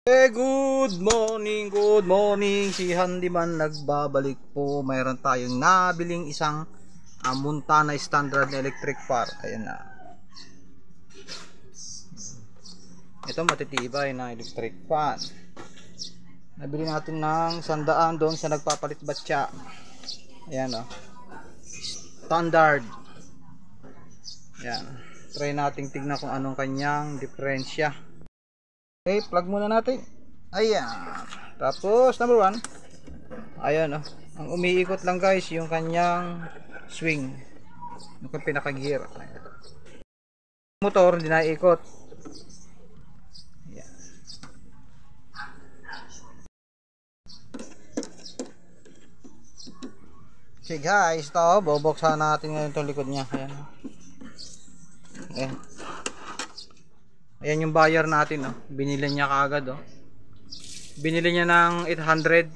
Good morning. Si Handyman nagbabalik po. Mayroon tayong nabiling isang Montana standard electric fan. Ayan na. Ito matitibay na electric fan. Nabili natin ng 100 doon sa nagpapalit batya. Ayan o. Standard. Ayan. Try nating tignan kung anong kanyang diferensya. Okay, plug muna natin. Ayan. Tapos, number 1. Ayan, oh. Ang umiikot lang guys, yung kanyang swing. Yung pinaka-gear. Motor, hindi na ikot. Ayan. Okay guys, ito, bubuksan natin ngayon itong likod niya. Ayan. Ayan. Ayan yung buyer natin, oh. Binili niya kaagad, oh. Binili niya ng 800.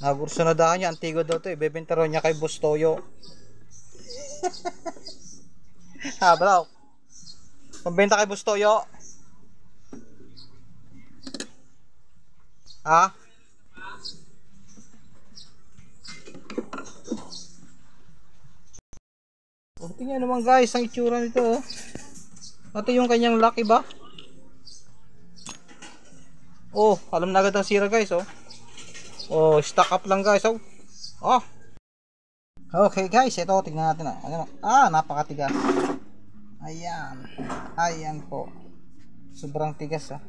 Nagursunadahan niya, antigo daw to, eh. Bebenta raw niya kay Boss Toyo. Ha, bro. Pambenta kay Boss Toyo. Ha? Oh, tingnan naman guys ang itsura nito, oh. Ito yung kanyang lock, ba? Oh, alam na agad ang sira guys, oh. Oh, stock up lang guys, oh. Oh. Okay guys, ito tingnan natin, oh. Napakatigas. Ayan. Ayan po. Sobrang tigas, ah.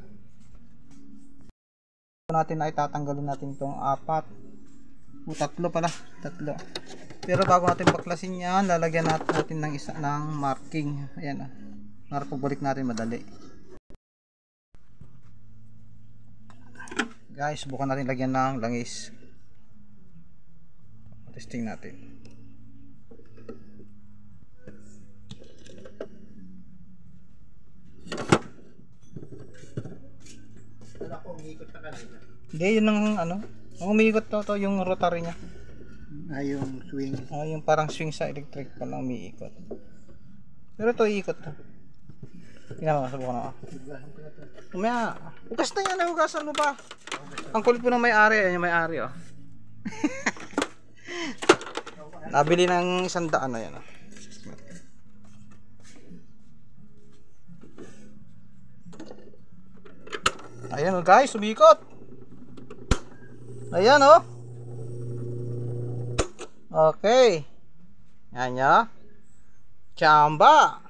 Natin ay tatanggalin natin itong 4. Tatlo pala, tatlo. Pero bago natin baklasin yan, lalagyan natin ng isa ng marking. Ayan, para pagbalik natin madali. Guys, subukan natin lagyan ng langis. Testing natin. Wala ko umiikot na kanina. Hindi, yun ang ang umiikot to yung rotary niya. Yung swing. Yung parang swing sa electric pa lang umiikot. Pero ito iikot to. Tingnan mo, subukan ako. Umaya, ugas na yan, ugasan mo pa. Ang kulit po ng may-ari, ayan yung may-ari, oh. Nabili ng 100 na yan, oh. Ayan, oh, guys, umikot. Ayan, oh. Okay. Yan ya. Chamba.